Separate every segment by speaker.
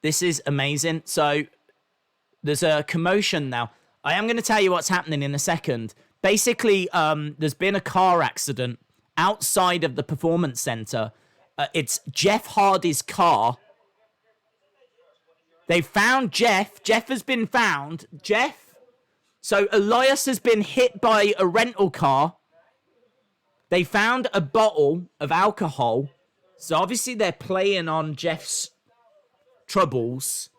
Speaker 1: This is amazing. So there's a commotion now. I am going to tell you what's happening in a second. Basically, there's been a car accident outside of the Performance Center. It's Jeff Hardy's car. They found Jeff. Jeff has been found. So Elias has been hit by a rental car. They found a bottle of alcohol. So obviously they're playing on Jeff's troubles.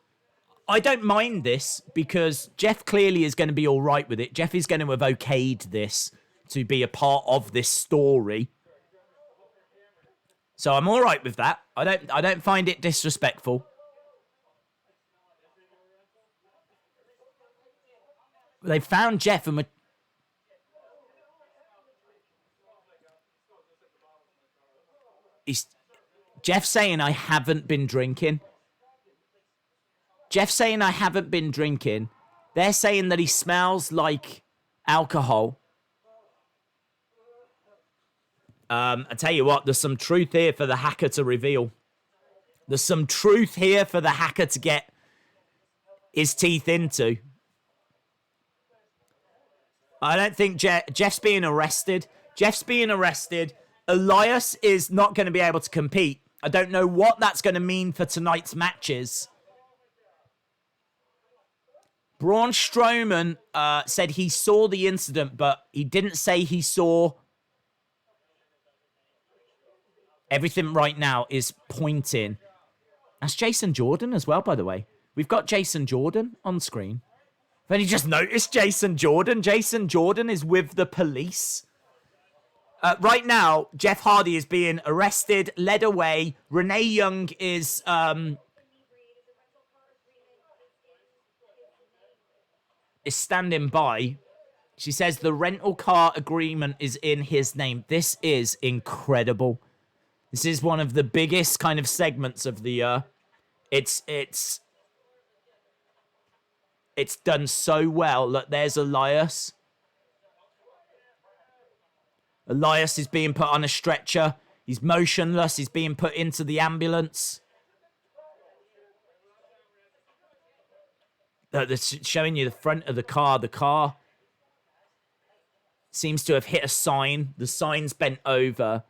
Speaker 1: I don't mind this because Jeff clearly is going to be all right with it. Jeff is going to have okayed this to be a part of this story. So I'm all right with that. I don't find it disrespectful. They found Jeff and Jeff saying I haven't been drinking. Jeff saying I haven't been drinking. They're saying that he smells like alcohol. I tell you what, there's some truth here for the hacker to reveal. There's some truth here for the hacker to get his teeth into. I don't think Jeff's being arrested. Jeff's being arrested. Elias is not going to be able to compete. I don't know what that's going to mean for tonight's matches. Braun Strowman said he saw the incident, but he didn't say he saw. Everything right now is pointing. That's Jason Jordan as well, by the way. We've got Jason Jordan on screen. I've only just noticed Jason Jordan. Jason Jordan is with the police. Right now, Jeff Hardy is being arrested, led away. Renee Young is standing by. She says the rental car agreement is in his name. This is incredible. This is one of the biggest kind of segments of the year. It's done so well. Look, there's Elias. Elias is being put on a stretcher. He's motionless. He's being put into the ambulance. They're showing you the front of the car. The car seems to have hit a sign. The sign's bent over.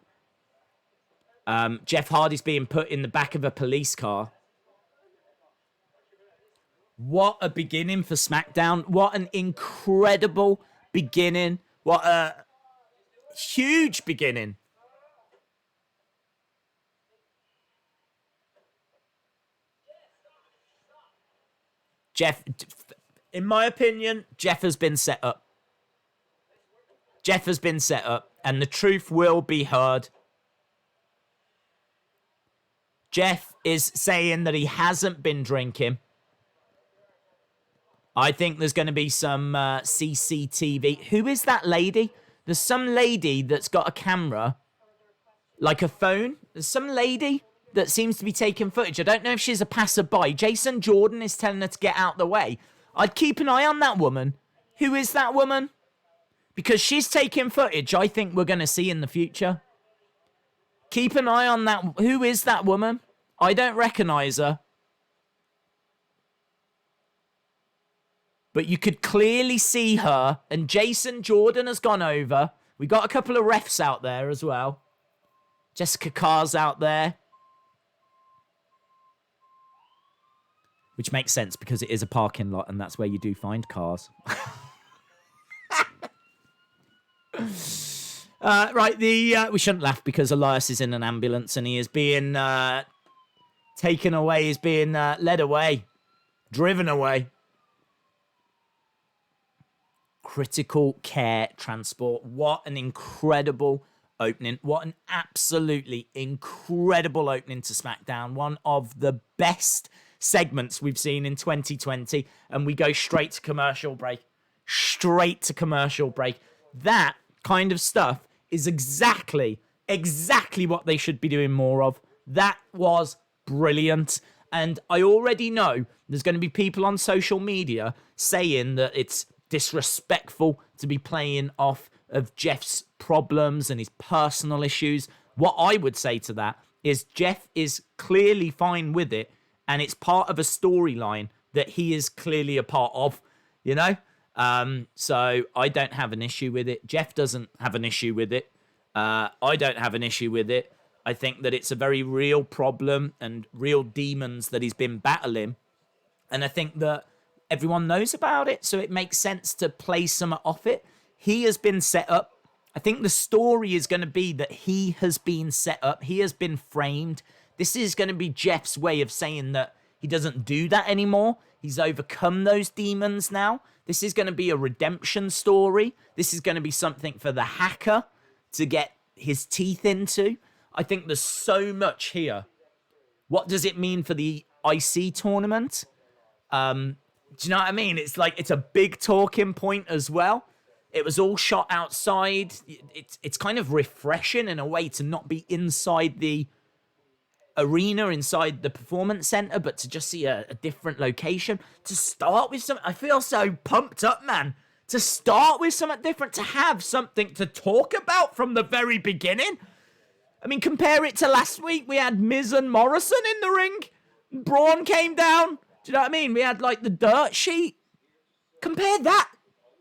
Speaker 1: Jeff Hardy's being put in the back of a police car. What a beginning for SmackDown. What an incredible beginning. What a huge beginning. Jeff, in my opinion, Jeff has been set up. Jeff has been set up, and the truth will be heard. Jeff is saying that he hasn't been drinking. I think there's going to be some CCTV. Who is that lady? There's some lady that's got a camera, like a phone. There's some lady that seems to be taking footage. I don't know if she's a passerby. Jason Jordan is telling her to get out the way. I'd keep an eye on that woman. Who is that woman? Because she's taking footage I think we're going to see in the future. Keep an eye on that. Who is that woman? I don't recognize her. But you could clearly see her. And Jason Jordan has gone over. We got a couple of refs out there as well. Jessica Carr's out there. Which makes sense because it is a parking lot and that's where you do find cars. Right, we shouldn't laugh because Elias is in an ambulance and he is being taken away. He's being led away. Driven away. Critical care transport. What an incredible opening. What an absolutely incredible opening to SmackDown. One of the best segments we've seen in 2020. And we go straight to commercial break. Straight to commercial break. That kind of stuff is exactly what they should be doing more of. That was brilliant. And I already know there's going to be people on social media saying that it's disrespectful to be playing off of Jeff's problems and his personal issues. What I would say to that is Jeff is clearly fine with it, and it's part of a storyline that he is clearly a part of, you know? So I don't have an issue with it. Jeff doesn't have an issue with it. I don't have an issue with it. I think that it's a very real problem and real demons that he's been battling. And I think that everyone knows about it, so it makes sense to play some off it. He has been set up. I think the story is going to be that he has been set up. He has been framed. This is going to be Jeff's way of saying that he doesn't do that anymore. He's overcome those demons now. This is going to be a redemption story. This is going to be something for the hacker to get his teeth into. I think there's so much here. What does it mean for the IC tournament? Do you know what I mean? It's like, it's a big talking point as well. It was all shot outside. It's kind of refreshing in a way to not be inside the arena, inside the Performance Center, but to just see a different location. To start with something, I feel so pumped up, man. To start with something different, to have something to talk about from the very beginning. I mean, compare it to last week. We had Miz and Morrison in the ring. Braun came down. Do you know what I mean? We had like the dirt sheet. Compare that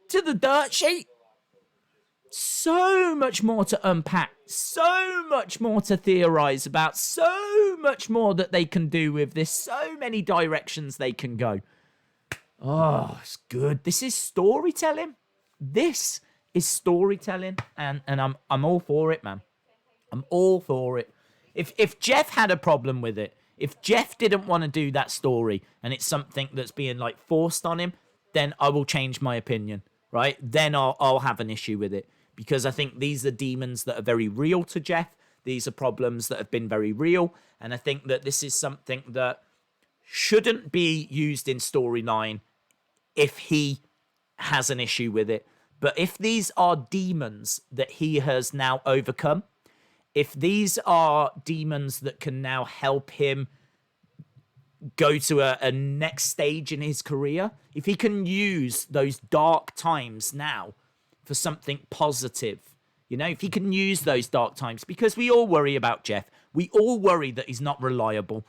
Speaker 1: to the dirt sheet. So much more to unpack. So much more to theorize about. So much more that they can do with this. So many directions they can go. Oh, it's good. This is storytelling. This is storytelling. And I'm all for it, man. I'm all for it. If Jeff had a problem with it, if Jeff didn't want to do that story and it's something that's being like forced on him, then I will change my opinion, right? Then I'll have an issue with it, because I think these are demons that are very real to Jeff. These are problems that have been very real. And I think that this is something that shouldn't be used in storyline if he has an issue with it. But if these are demons that he has now overcome, if these are demons that can now help him go to a next stage in his career, if he can use those dark times now for something positive, you know, if he can use those dark times, because we all worry about Jeff. We all worry that he's not reliable.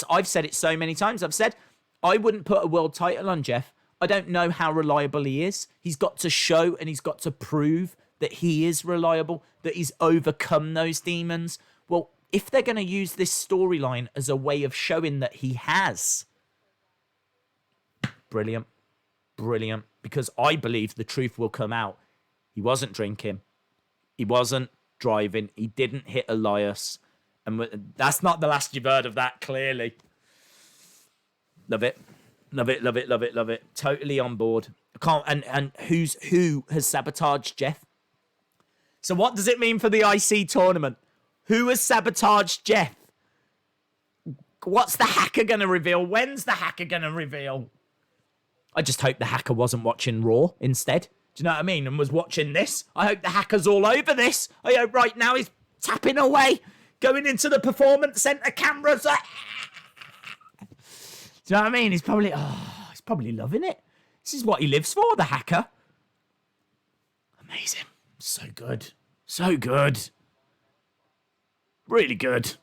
Speaker 1: I've said it so many times. I've said, I wouldn't put a world title on Jeff. I don't know how reliable he is. He's got to show and he's got to prove that he is reliable, that he's overcome those demons. Well, if they're going to use this storyline as a way of showing that he has, brilliant, brilliant, because I believe the truth will come out. He wasn't drinking. He wasn't driving. He didn't hit Elias. And that's not the last you've heard of that, clearly. Love it. Love it, love it, love it, love it. Totally on board. And who has sabotaged Jeff? So what does it mean for the IC tournament? Who has sabotaged Jeff? What's the hacker going to reveal? When's the hacker going to reveal? I just hope the hacker wasn't watching Raw instead. Do you know what I mean? And was watching this. I hope the hacker's all over this. I hope right now he's tapping away, going into the Performance Center cameras. Do you know what I mean? He's probably loving it. This is what he lives for, the hacker. Amazing. So good. So good. Really good.